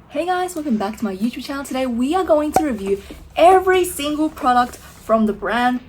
Hey guys, welcome back to my YouTube channel. Today we are going to review every single product from the brand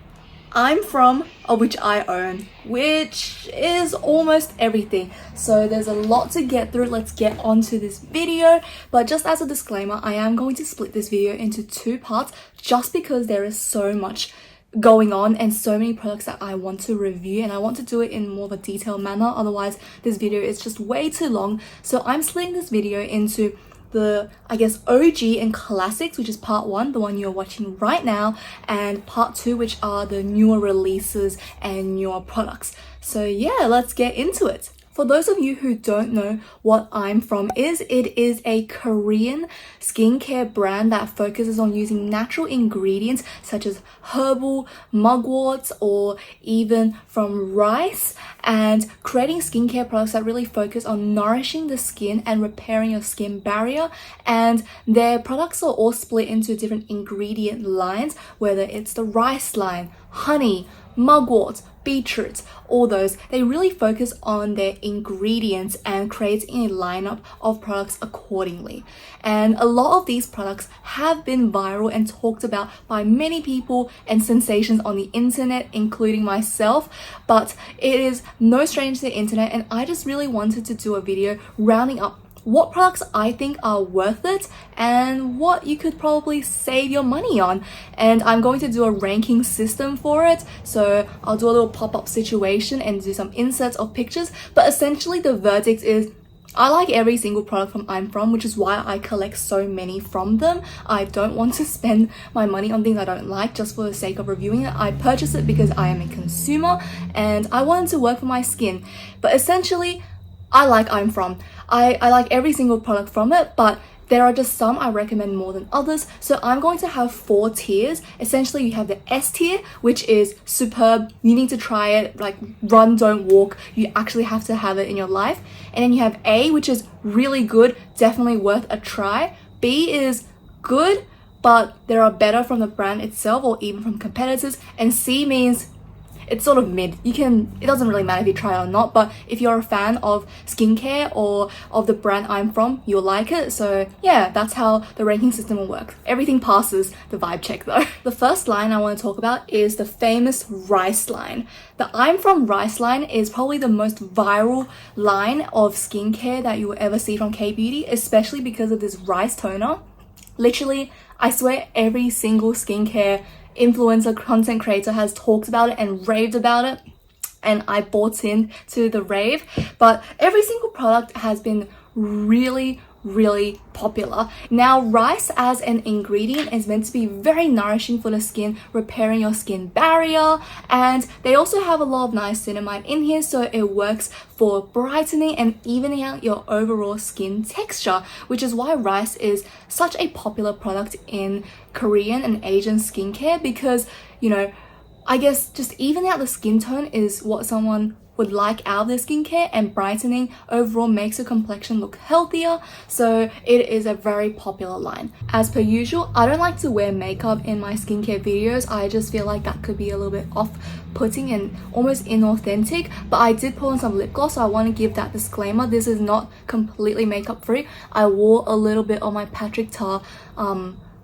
I'm from, or which I own, which is almost everything. So there's a lot to get through. Let's get onto this video. But just as a disclaimer, I am going to split this video into two parts just because there is so much going on and so many products that I want to review, and I want to do it in more of a detailed manner. Otherwise this video is just way too long. So I'm splitting this video into the, I guess, OG and classics, which is part 1, the one you're watching right now, and part 2, which are the newer releases and newer products. So yeah, let's get into it. For those of you who don't know what I'm From is, it is a Korean skincare brand that focuses on using natural ingredients such as herbal, mugworts, or even from rice, and creating skincare products that really focus on nourishing the skin and repairing your skin barrier. And their products are all split into different ingredient lines, whether it's the rice line, honey, mugwort, beetroot, all those. They really focus on their ingredients and creating a lineup of products accordingly. And a lot of these products have been viral and talked about by many people and sensations on the internet, including myself. But it is no stranger to the internet, and I just really wanted to do a video rounding up what products I think are worth it and what you could probably save your money on. And I'm going to do a ranking system for it, so I'll do a little pop-up situation and do some inserts of pictures. But essentially the verdict is I like every single product from I'm From, which is why I collect so many from them. I don't want to spend my money on things I don't like just for the sake of reviewing it. I purchase it because I am a consumer and I want it to work for my skin. But essentially I like I'm From. I like every single product from it, but there are just some I recommend more than others. So I'm going to have 4 tiers. Essentially, you have the S tier, which is superb. You need to try it, like run, don't walk. You actually have to have it in your life. And then you have A, which is really good, definitely worth a try. B is good, but there are better from the brand itself or even from competitors. And C means it's sort of mid. It doesn't really matter if you try it or not, but if you're a fan of skincare or of the brand I'm From, you'll like it. So yeah, that's how the ranking system will work. Everything passes the vibe check though. The first line I want to talk about is the famous rice line. The I'm From rice line is probably the most viral line of skincare that you will ever see from K-beauty, especially because of this rice toner. Literally, I swear every single skincare influencer content creator has talked about it and raved about it, and I bought into the rave. But every single product has been really popular. Now, rice as an ingredient is meant to be very nourishing for the skin, repairing your skin barrier, and they also have a lot of niacinamide in here, so it works for brightening and evening out your overall skin texture, which is why rice is such a popular product in Korean and Asian skincare, because, you know, I guess just evening out the skin tone is what someone would like out of their skincare, and brightening overall makes your complexion look healthier. So it is a very popular line. As per usual, I don't like to wear makeup in my skincare videos. I just feel like that could be a little bit off-putting and almost inauthentic, but I did put on some lip gloss, so I want to give that disclaimer. This is not completely makeup free. I wore a little bit of my Patrick Ta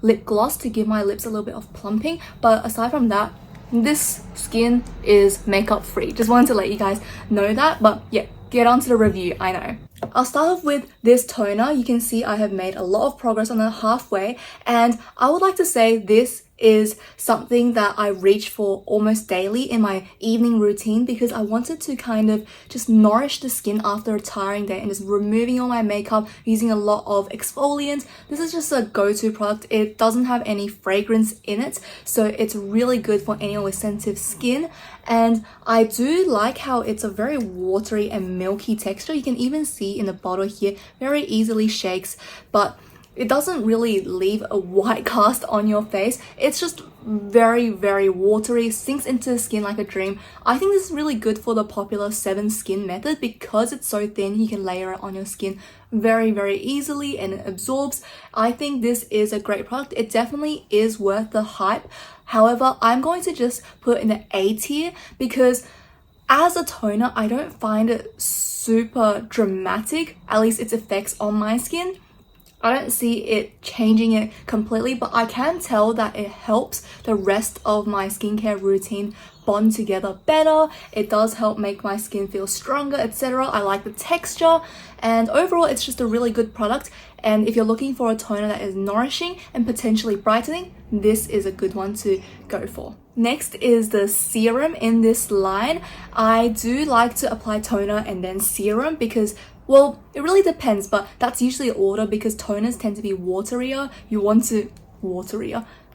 lip gloss to give my lips a little bit of plumping, but aside from that, this skin is makeup free. Just wanted to let you guys know that. But yeah, get on to the review. I know I'll start off with this toner. You can see I have made a lot of progress on it halfway, and I would like to say this is something that I reach for almost daily in my evening routine, because I wanted to kind of just nourish the skin after a tiring day and just removing all my makeup, using a lot of exfoliant. This is just a go-to product. It doesn't have any fragrance in it, so it's really good for anyone with sensitive skin. And I do like how it's a very watery and milky texture. You can even see in the bottle here, very easily shakes, but it doesn't really leave a white cast on your face. It's just very watery, sinks into the skin like a dream. I think this is really good for the popular 7 skin method because it's so thin. You can layer it on your skin very easily and it absorbs. I think this is a great product. It definitely is worth the hype. However, I'm going to just put it in the A tier because as a toner, I don't find it super dramatic, at least its effects on my skin. I don't see it changing it completely, but I can tell that it helps the rest of my skincare routine bond together better. It does help make my skin feel stronger, etc. I like the texture, and overall it's just a really good product. And if you're looking for a toner that is nourishing and potentially brightening, this is a good one to go for. Next is the serum in this line. I do like to apply toner and then serum because, well, it really depends, but that's usually the order because toners tend to be waterier. You want to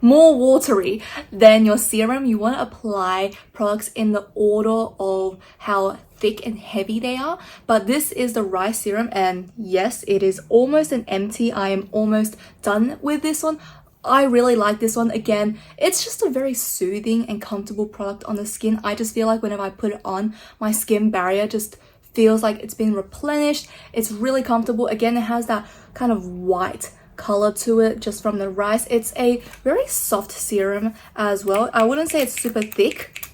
more watery than your serum. You want to apply products in the order of how thick and heavy they are. But this is the rice serum, and yes, it is almost an empty. I am almost done with this one. I really like this one. Again, it's just a very soothing and comfortable product on the skin. I just feel like whenever I put it on, my skin barrier just feels like it's been replenished. It's really comfortable. Again, it has that kind of white color to it just from the rice. It's a very soft serum as well. I wouldn't say it's super thick.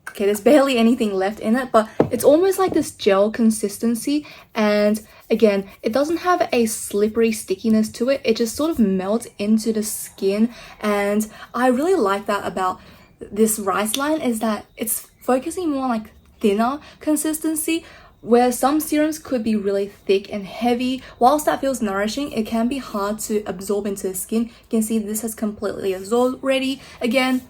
Okay, there's barely anything left in it, but it's almost like this gel consistency. And again, it doesn't have a slippery stickiness to it. It just sort of melts into the skin. And I really like that about this rice line, is that it's focusing more on like thinner consistency, where some serums could be really thick and heavy. Whilst that feels nourishing, it can be hard to absorb into the skin. You can see this has completely absorbed already. Again,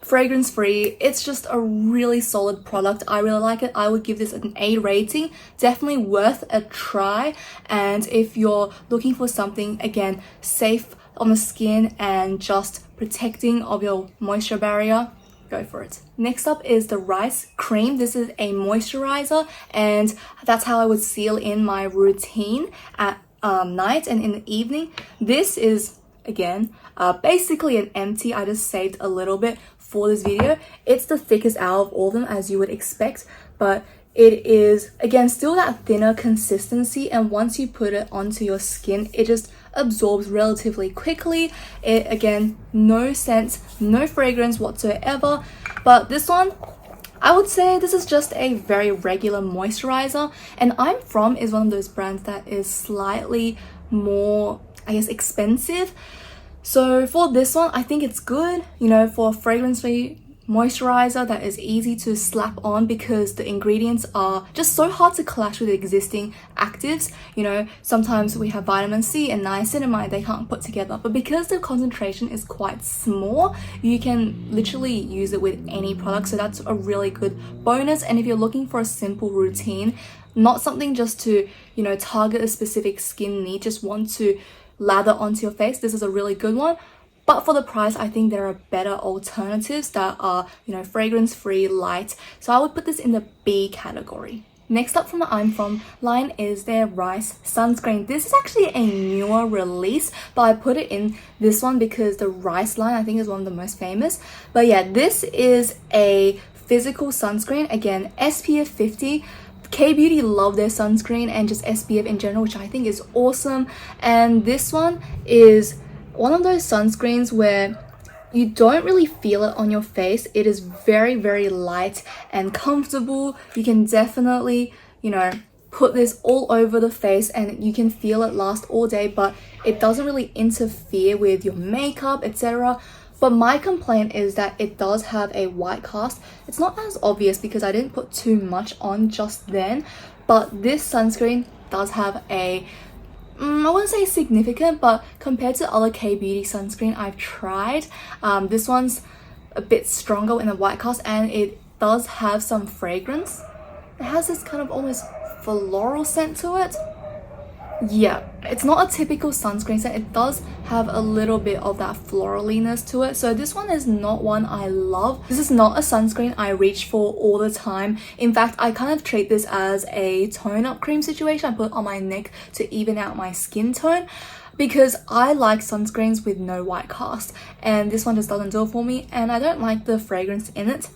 fragrance free. It's just a really solid product. I really like it. I would give this an A rating. Definitely worth a try. And if you're looking for something, again, safe on the skin and just protecting of your moisture barrier, go for it. Next up is the rice cream. This is a moisturizer, and that's how I would seal in my routine at night and in the evening. This is, again, basically an empty. I just saved a little bit for this video. It's the thickest out of all of them, as you would expect, but it is, again, still that thinner consistency, and once you put it onto your skin, it just absorbs relatively quickly. It, again, no scent, no fragrance whatsoever. But this one, I would say this is just a very regular moisturizer, and YesstyleRewards is one of those brands that is slightly more, I guess, expensive. So for this one, I think it's good, you know, for a fragrance-free moisturizer that is easy to slap on, because the ingredients are just so hard to clash with existing actives. You know, sometimes we have vitamin C and niacinamide they can't put together, but because the concentration is quite small, you can literally use it with any product. So that's a really good bonus. And if you're looking for a simple routine, not something just to, you know, target a specific skin need, just want to lather onto your face, this is a really good one. But for the price, I think there are better alternatives that are, you know, fragrance-free, light. So I would put this in the B category. Next up from the YesstyleRewards line is their rice sunscreen. This is actually a newer release, but I put it in this one because the rice line, I think, is one of the most famous. But yeah, this is a physical sunscreen. Again, SPF 50. K-Beauty love their sunscreen and just SPF in general, which I think is awesome. And this one is one of those sunscreens where you don't really feel it on your face. It is very, very light and comfortable. You can definitely, you know, put this all over the face and you can feel it last all day, but it doesn't really interfere with your makeup, etc. But my complaint is that it does have a white cast. It's not as obvious because I didn't put too much on just then, but this sunscreen does have a, I wouldn't say significant, but compared to other K-Beauty sunscreen I've tried, this one's a bit stronger in the white cast, and it does have some fragrance. It has this kind of almost floral scent to it. Yeah, it's not a typical sunscreen scent. It does have a little bit of that floraliness to it. So this one is not one I love. This is not a sunscreen I reach for all the time. In fact, I kind of treat this as a tone-up cream situation. I put it on my neck to even out my skin tone, because I like sunscreens with no white cast, and this one just doesn't do it for me, and I don't like the fragrance in it.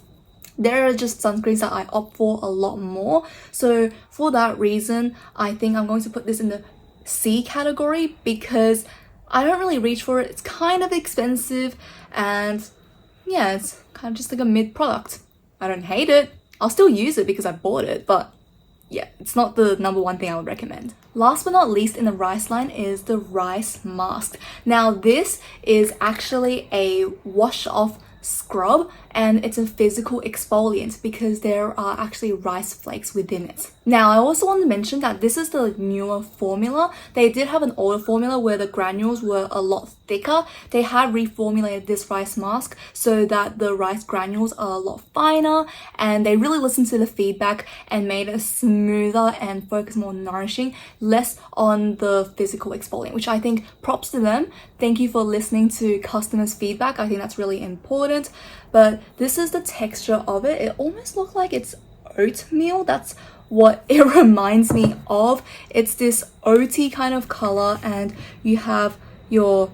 There are just sunscreens that I opt for a lot more. So for that reason, I think I'm going to put this in the C category, because I don't really reach for it. It's kind of expensive, and yeah, it's kind of just like a mid product. I don't hate it. I'll still use it because I bought it, but yeah, it's not the number one thing I would recommend. Last but not least in the rice line is the rice mask. Now this is actually a wash off scrub, and it's a physical exfoliant because there are actually rice flakes within it. Now I also want to mention that this is the newer formula. They did have an older formula where the granules were a lot thicker. They have reformulated this rice mask so that the rice granules are a lot finer, and they really listened to the feedback and made it smoother and focus more on nourishing, less on the physical exfoliant, which I think props to them. Thank you for listening to customers' feedback. I think that's really important. But this is the texture of it. It almost looks like it's oatmeal. That's what it reminds me of. It's this oaty kind of color, and you have your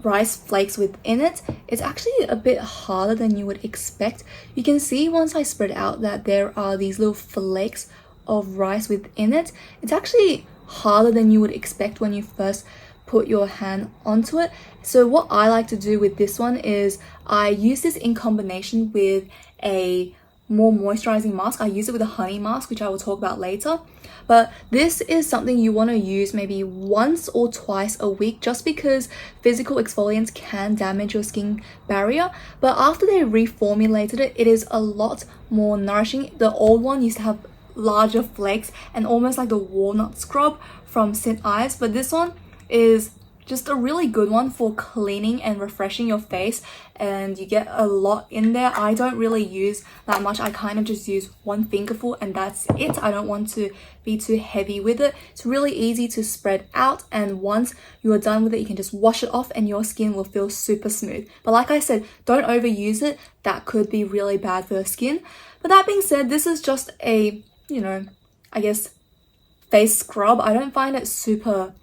rice flakes within it. It's actually a bit harder than you would expect. You can see once I spread out that there are these little flakes of rice within it. It's actually harder than you would expect when you first put your hand onto it. So what I like to do with this one is I use this in combination with a more moisturizing mask. I use it with a honey mask, which I will talk about later. But this is something you want to use maybe once or twice a week, just because physical exfoliants can damage your skin barrier. But after they reformulated it, it is a lot more nourishing. The old one used to have larger flakes and almost like the walnut scrub from St. Ives, but this one is just a really good one for cleaning and refreshing your face, and you get a lot in there. I don't really use that much. I kind of just use one fingerful and that's it. I don't want to be too heavy with it. It's really easy to spread out, and once you are done with it, you can just wash it off and your skin will feel super smooth. But like I said, don't overuse it. That could be really bad for your skin. But that being said, this is just a, I guess, face scrub. I don't find it super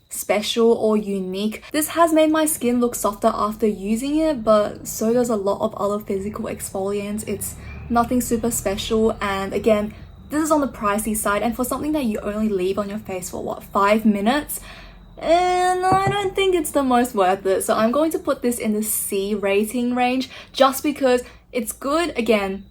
special or unique. This has made my skin look softer after using it, but so does a lot of other physical exfoliants. It's nothing super special, and again, this is on the pricey side, and for something that you only leave on your face for what, 5 minutes, and I don't think it's the most worth it. So I'm going to put this in the C rating range just because it's good. Again,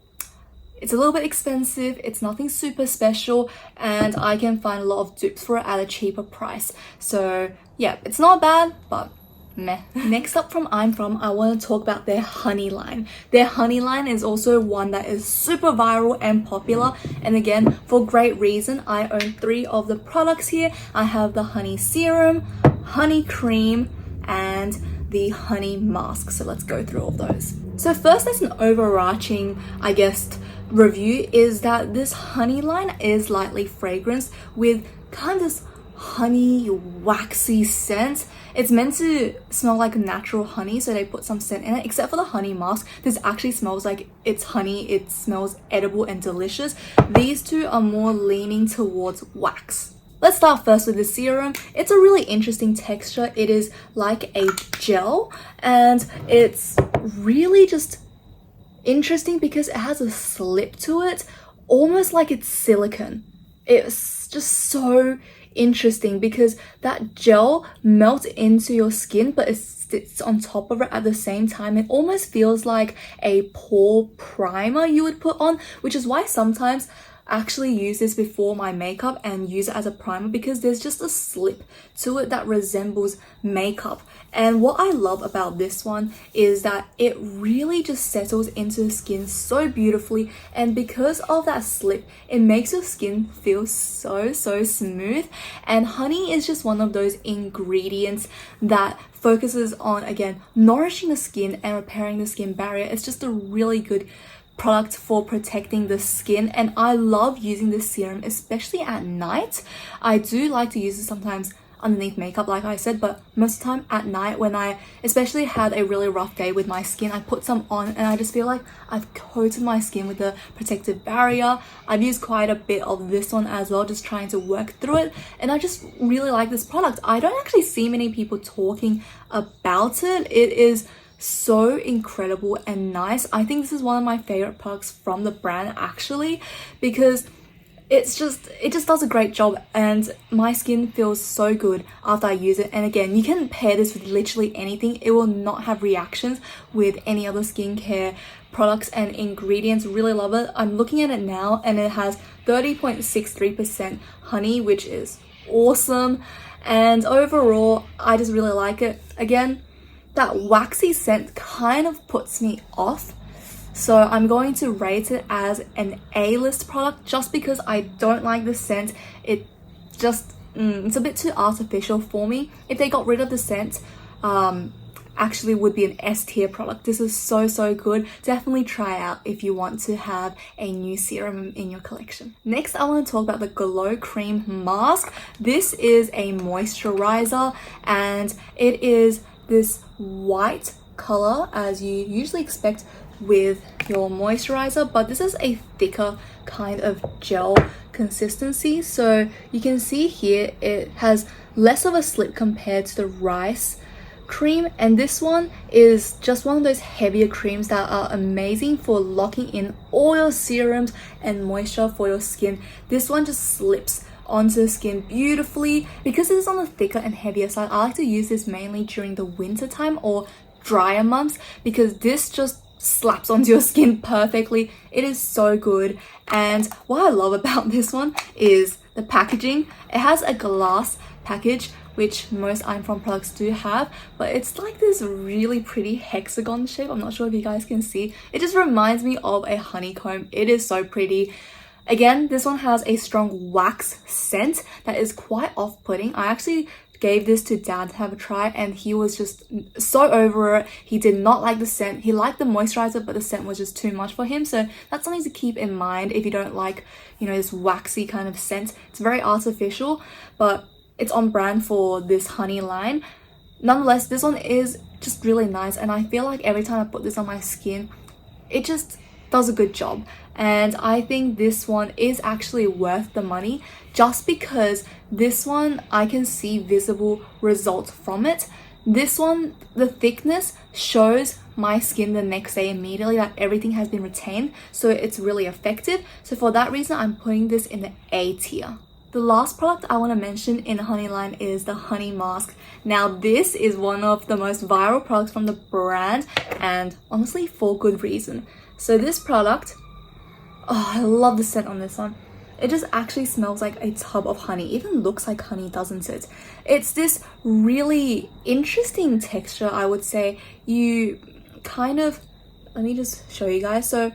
it's a little bit expensive, it's nothing super special, and I can find a lot of dupes for it at a cheaper price. So yeah, it's not bad, but meh. Next up from I'm From, I want to talk about their honey line. Their honey line is also one that is super viral and popular, and again, for great reason. I own 3 of the products here. I have the honey serum, honey cream, and the honey mask. So let's go through all of those. So first, there's an overarching, I guess, review is that this honey line is lightly fragranced with kind of this honey waxy scent. It's meant to smell like natural honey, so they put some scent in it. Except for the honey mask, this actually smells like it's honey. It smells edible and delicious. These two are more leaning towards wax. Let's start first with the serum. It's a really interesting texture. It is like a gel, and it's really just interesting because it has a slip to it, almost like it's silicone. It's just so interesting because that gel melts into your skin, but it sits on top of it at the same time. It almost feels like a pore primer you would put on, which is why sometimes I actually use this before my makeup and use it as a primer, because there's just a slip to it that resembles makeup. And what I love about this one is that it really just settles into the skin so beautifully, and because of that slip, it makes your skin feel so smooth. And honey is just one of those ingredients that focuses on, again, nourishing the skin and repairing the skin barrier. It's just a really good product for protecting the skin, and I love using this serum, especially at night. I do like to use it sometimes underneath makeup, like I said, but most of the time at night, when I especially had a really rough day with my skin, I put some on and I just feel like I've coated my skin with a protective barrier. I've used quite a bit of this one as well, just trying to work through it, and I just really like this product. I don't actually see many people talking about it. It is so incredible and nice. I think this is one of my favorite products from the brand, actually, because it just does a great job, and my skin feels so good after I use it. And again, you can pair this with literally anything. It will not have reactions with any other skincare products and ingredients. Really love it. I'm looking at it now and it has 30.63% honey, which is awesome. And overall, I just really like it. Again, that waxy scent kind of puts me off. So I'm going to rate it as an A-list product just because I don't like the scent. It just, it's a bit too artificial for me. If they got rid of the scent, actually would be an S-tier product. This is so good. Definitely try out if you want to have a new serum in your collection. Next, I want to talk about the Glow Cream Mask. This is a moisturizer and it is this white color as you usually expect with your moisturizer, but this is a thicker kind of gel consistency. So you can see here it has less of a slip compared to the rice cream, and this one is just one of those heavier creams that are amazing for locking in all your serums and moisture for your skin. This one just slips onto the skin beautifully. Because it is on the thicker and heavier side, I like to use this mainly during the winter time or drier months because this just slaps onto your skin perfectly. It is so good. And what I love about this one is the packaging. It has a glass package, which most YesstyleRewards products do have, but it's like this really pretty hexagon shape. I'm not sure if you guys can see. It just reminds me of a honeycomb. It is so pretty. Again, this one has a strong wax scent that is quite off-putting. I actually gave this to Dad to have a try and he was just so over it. He did not like the scent. He liked the moisturizer, but the scent was just too much for him. So that's something to keep in mind if you don't like, you know, this waxy kind of scent. It's very artificial, but it's on brand for this honey line. Nonetheless, this one is just really nice, and I feel like every time I put this on my skin, it just does a good job. And I think this one is actually worth the money just because this one I can see visible results from it. This one, the thickness shows my skin the next day immediately that everything has been retained, so it's really effective. So for that reason, I'm putting this in the A tier. The last product I want to mention in the honey line is the honey mask. Now this is one of the most viral products from the brand, and honestly for good reason. So this product, oh, I love the scent on this one. It just actually smells like a tub of honey. It even looks like honey, doesn't it? It's this really interesting texture, I would say. You kind of, let me just show you guys. So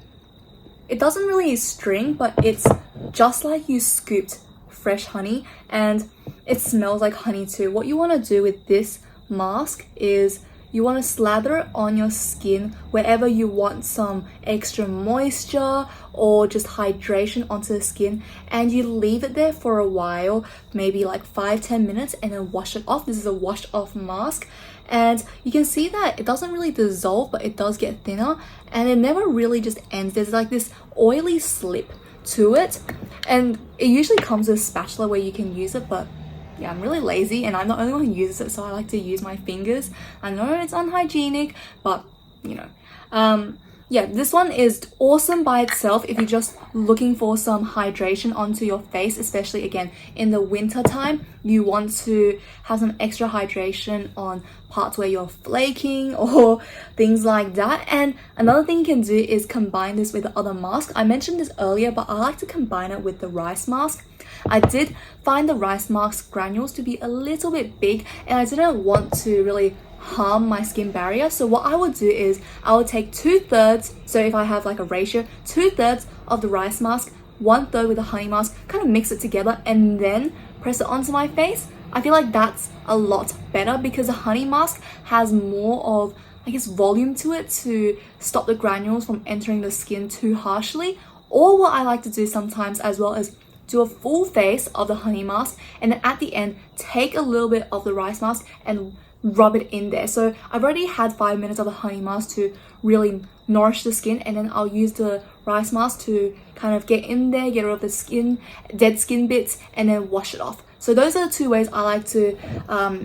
it doesn't really string, but it's just like you scooped fresh honey, and it smells like honey too. What you want to do with this mask is you want to slather it on your skin wherever you want some extra moisture or just hydration onto the skin, and you leave it there for a while, maybe like 5-10 minutes, and then wash it off. This is a wash off mask, and you can see that it doesn't really dissolve, but it does get thinner, and it never really just ends. There's like this oily slip to it, and it usually comes with a spatula where you can use it, but yeah, I'm really lazy and I'm the only one who uses it, so I like to use my fingers. I know it's unhygienic, but you know, yeah, this one is awesome by itself if you're just looking for some hydration onto your face, especially again in the winter time. You want to have some extra hydration on parts where you're flaking or things like that. And another thing you can do is combine this with the other mask. I mentioned this earlier, but I like to combine it with the rice mask. I did find the rice mask granules to be a little bit big, and I didn't want to really harm my skin barrier. So what I would do is I would take 2/3, so if I have like a ratio, 2/3 of the rice mask, 1/3 with the honey mask, kind of mix it together and then press it onto my face. I feel like that's a lot better because the honey mask has more of, I guess, volume to it to stop the granules from entering the skin too harshly. Or what I like to do sometimes as well is do a full face of the honey mask, and then at the end take a little bit of the rice mask and rub it in there. So I've already had 5 minutes of the honey mask to really nourish the skin, and then I'll use the rice mask to kind of get in there, get rid of the skin, dead skin bits, and then wash it off. So those are the two ways I like to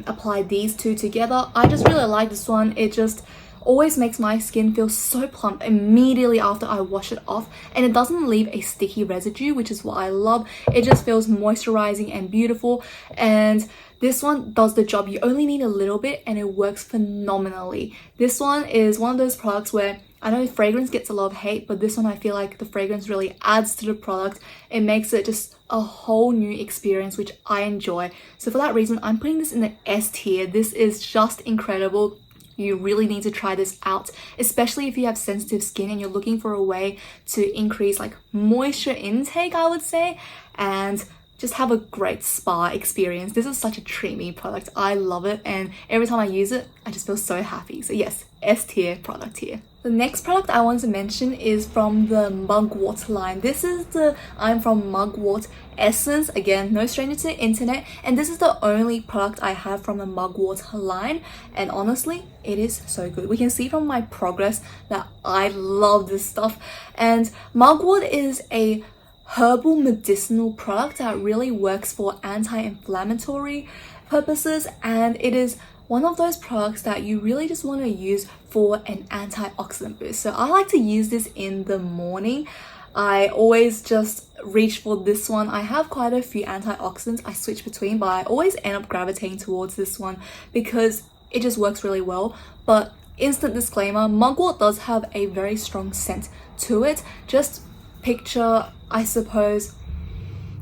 apply these two together. I just really like this one. It just always makes my skin feel so plump immediately after I wash it off, and it doesn't leave a sticky residue, which is what I love. It just feels moisturizing and beautiful, and this one does the job. You only need a little bit and it works phenomenally. This one is one of those products where I know fragrance gets a lot of hate, but this one I feel like the fragrance really adds to the product. It makes it just a whole new experience, which I enjoy. So for that reason, I'm putting this in the S tier. This is just incredible. You really need to try this out, especially if you have sensitive skin and you're looking for a way to increase like moisture intake, I would say, and just have a great spa experience. This is such a treat me product. I love it, and every time I use it, I just feel so happy. So yes, S tier product here. The next product I want to mention is from the Mugwort line. This is the I'm From Mugwort Essence. Again, no stranger to the internet, and this is the only product I have from the Mugwort line, and honestly, it is so good. We can see from my progress that I love this stuff, and Mugwort is a herbal medicinal product that really works for anti-inflammatory purposes, and it is one of those products that you really just want to use for an antioxidant boost. So I like to use this in the morning. I always just reach for this one. I have quite a few antioxidants I switch between, but I always end up gravitating towards this one because it just works really well. But instant disclaimer, Mugwort does have a very strong scent to it. Just picture, I suppose,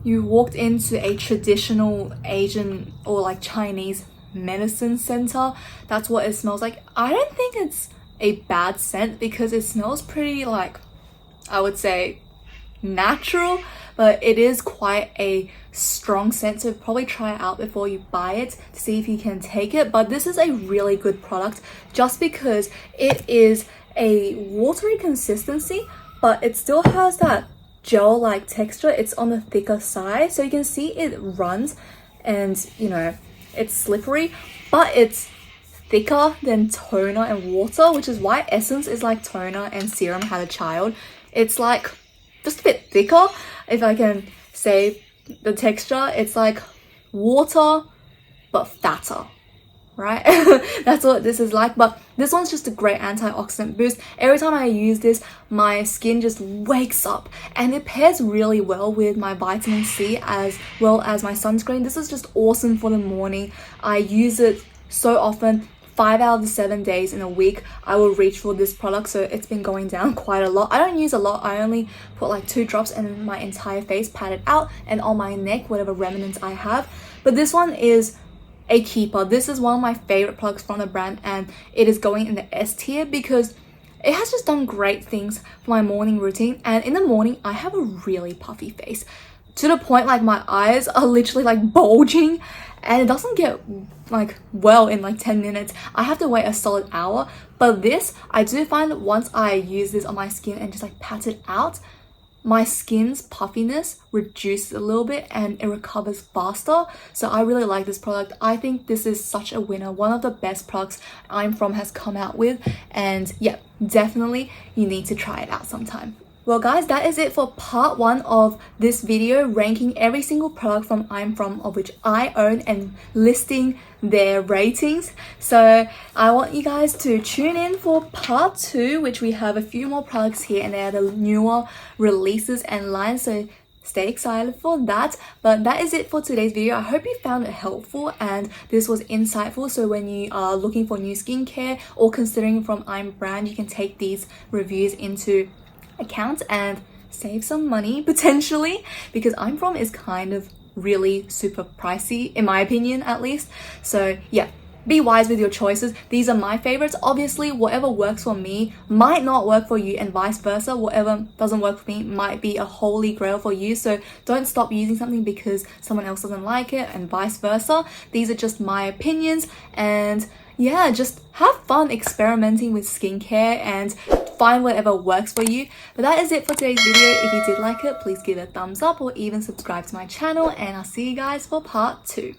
you walked into a traditional Asian or like Chinese medicine center. That's what it smells like. I don't think it's a bad scent because it smells pretty, like, I would say natural, but it is quite a strong scent, so probably try it out before you buy it to see if you can take it. But this is a really good product just because it is a watery consistency, but it still has that gel-like texture. It's on the thicker side, so you can see it runs, and you know, it's slippery, but it's thicker than toner and water, which is why Essence is like toner and Serum had a child. It's like just a bit thicker, if I can say the texture. It's like water but fatter, right? That's what this is like. But this one's just a great antioxidant boost. Every time I use this, my skin just wakes up, and it pairs really well with my vitamin C as well as my sunscreen. This is just awesome for the morning. I use it so often. 5 out of the 7 days in a week I will reach for this product, so it's been going down quite a lot. I don't use a lot. I only put like 2 drops and my entire face, pat it out, and on my neck whatever remnants I have. But this one is a keeper. This is one of my favorite products from the brand, and it is going in the S tier because it has just done great things for my morning routine. And in the morning I have a really puffy face to the point like my eyes are literally like bulging, and it doesn't get like well in like 10 minutes. I have to wait a solid hour. But this, I do find that once I use this on my skin and just like pat it out, my skin's puffiness reduces a little bit and it recovers faster. So I really like this product. I think this is such a winner. One of the best products I'm From has come out with, and yeah, definitely you need to try it out sometime. Well guys, that is it for part 1 of this video, ranking every single product from I'm From of which I own and listing their ratings. So I want you guys to tune in for part 2, which we have a few more products here, and they are the newer releases and lines, so stay excited for that. But that is it for today's video. I hope you found it helpful and this was insightful, so when you are looking for new skincare or considering from I'm brand, you can take these reviews into account and save some money potentially, because I'm From is kind of really super pricey in my opinion, at least. So yeah, be wise with your choices. These are my favorites. Obviously whatever works for me might not work for you, and vice versa. Whatever doesn't work for me might be a holy grail for you, so don't stop using something because someone else doesn't like it, and vice versa. These are just my opinions, and yeah, just have fun experimenting with skincare and find whatever works for you. But that is it for today's video. If you did like it, please give it a thumbs up or even subscribe to my channel, and I'll see you guys for part 2.